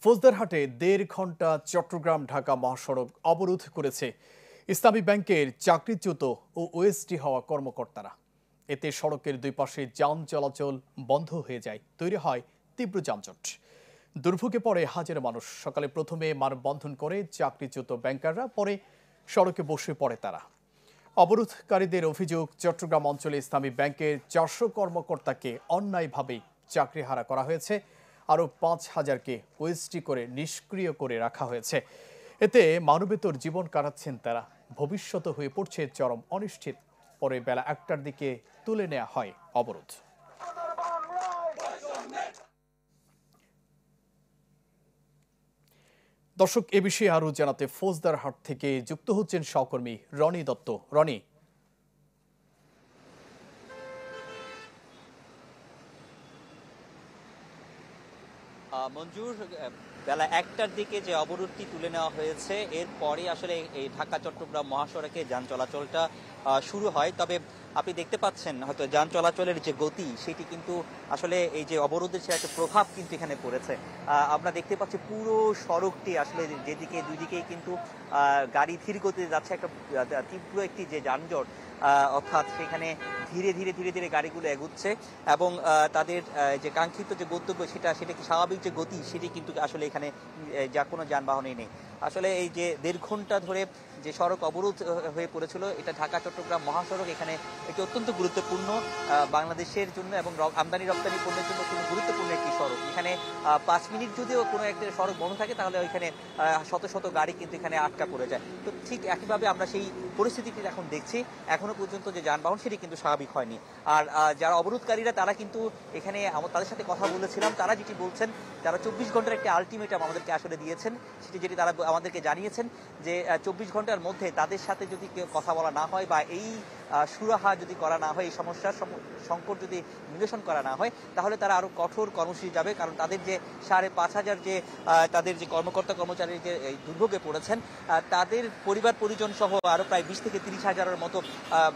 ফৌজদারহাটে ১.৫ ঘন্টা চট্টগ্রাম ঢাকা মহাসড়ক অবরোধ করেছে ইসলামী ব্যাংকের চাকরিচ্যুত ও ওএসডি হওয়া কর্মকর্তারা। এতে সড়কের দুই পাশে যান চলাচল বন্ধ হয়ে যায়, তৈরি হয় তীব্র যানজট। দুর্ভোগে পড়ে হাজারো মানুষ। সকালে প্রথমে মানববন্ধন করে চাকরিচ্যুত ব্যাংকাররা, পরে সড়কে বসে পড়ে তারা। অবরোধকারীদের অভিযোগ, চট্টগ্রাম অঞ্চলে ইসলামী ব্যাংকের ৪০০ কর্মকর্তাকে অন্যায়ভাবে চাকরিহারা করা হয়েছে। আরও ৫,০০০কে ওএসডি করে নিষ্ক্রিয় করে রাখা হয়েছে। এতে মানবেতর জীবন কাটাচ্ছেন তারা। ভবিষ্যৎ হয়ে পড়ছে চরম অনিশ্চিত। পরে বেলা ১টার দিকে তুলে নেওয়া হয় অবরোধ। দর্শক, এ বিষয়ে আরও জানাতে ফৌজদারহাট থেকে যুক্ত হচ্ছেন সহকর্মী রনি দত্ত। রনি, মঞ্জুর, বেলা ১টার দিকে যে অবরোধটি তুলে নেওয়া হয়েছে, এরপরে আসলে এই ঢাকা চট্টগ্রাম মহাসড়কে যান চলাচলটা শুরু হয়। তবে আপনি দেখতে পাচ্ছেন হয়তো যান চলাচলের যে গতি, সেটি কিন্তু আসলে এই যে অবরোধের সে একটা প্রভাব কিন্তু এখানে পড়েছে। আমরা দেখতে পাচ্ছি পুরো সড়কটি আসলে যেদিকে দুই দিকেই কিন্তু গাড়ি ধীর গতিতে যাচ্ছে, একটা তীব্র একটি যে যানজট, অর্থাৎ সেখানে ধীরে ধীরে ধীরে ধীরে গাড়িগুলো এগুচ্ছে এবং তাদের যে কাঙ্ক্ষিত যে গন্তব্য, সেটা কি স্বাভাবিক যে গতি, সেটি কিন্তু আসলে এখানে যা কোনো যানবাহনই নেই। আসলে এই যে ১.৫ ঘন্টা ধরে যে সড়ক অবরোধ হয়ে পড়েছিল, এটা ঢাকা চট্টগ্রাম মহাসড়ক, এখানে একটি অত্যন্ত গুরুত্বপূর্ণ বাংলাদেশের জন্য এবং আমদানি রপ্তানি পণ্যের জন্য খুব গুরুত্বপূর্ণ একটি সড়ক। এখানে ৫ মিনিট যদিও কোনো একটা সড়ক বন্ধ থাকে, তাহলে ওইখানে শত শত গাড়ি কিন্তু এখানে আটকা পড়ে যায়। তো ঠিক একইভাবে আমরা সেই পরিস্থিতিটি এখন দেখছি। এখনো পর্যন্ত যে যানবাহন, সেটি কিন্তু স্বাভাবিক হয়নি। আর যারা অবরোধকারীরা, তারা কিন্তু এখানে তাদের সাথে কথা বলেছিলাম, তারা যেটি বলছেন, যারা ২৪ ঘন্টার একটি আলটিমেটাম আমাদেরকে আসলে দিয়েছেন, যেটি তারা আমাদেরকে জানিয়েছেন যে ২৪ ঘন্টার মধ্যে তাদের সাথে যদি কেউ কথা বলা না হয় বা এই সুরাহা যদি করা না হয়, এই সমস্যার সংকট যদি নিরসন করা না হয়, তাহলে তারা আরো কঠোর কর্মসূচি যাবে। কারণ তাদের যে ৫,৫০০ যে তাদের যে কর্মকর্তা কর্মচারী যে দুর্ভোগে পড়েছেন, তাদের পরিবার পরিজন সহ আরো প্রায় ২০ থেকে ৩০,০০০-এর মতো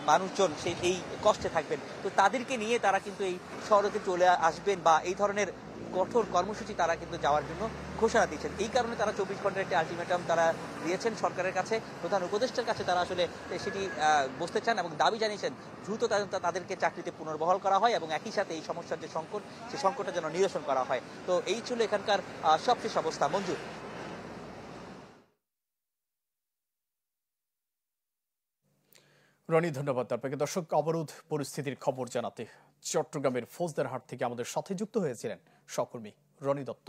মানুষজন সেই এই কষ্টে থাকবেন। তো তাদেরকে নিয়ে তারা কিন্তু এই সড়কে চলে আসবেন বা এই ধরনের কঠোর কর্মসূচি তারা কিন্তু যাওয়ার জন্য ঘোষণা দিয়েছেন। এই কারণে তারা ২৪ ঘন্টার একটি আলটিমেটাম তারা দিয়েছেন সরকারের কাছে, প্রধান উপদেষ্টার কাছে। তারা আসলে সেটি বসতে চান এবং দাবি জানিয়েছেন দ্রুত তাদেরকে চাকরিতে পুনর্বহাল করা হয় এবং একই সাথে এই সমস্যার যে সংকট, সেই সংকটটা যেন নিরসন করা হয়। তো এই ছিল এখানকার সবশেষ অবস্থা। মঞ্জুর। রনি, ধন্যবাদ আপনাকে। দর্শক, অবরোধ পরিস্থিতির খবর জানাতে চট্টগ্রামের ফৌজদারহাট থেকে আমাদের সাথে যুক্ত হয়েছিলেন সহকর্মী রনি দত্ত।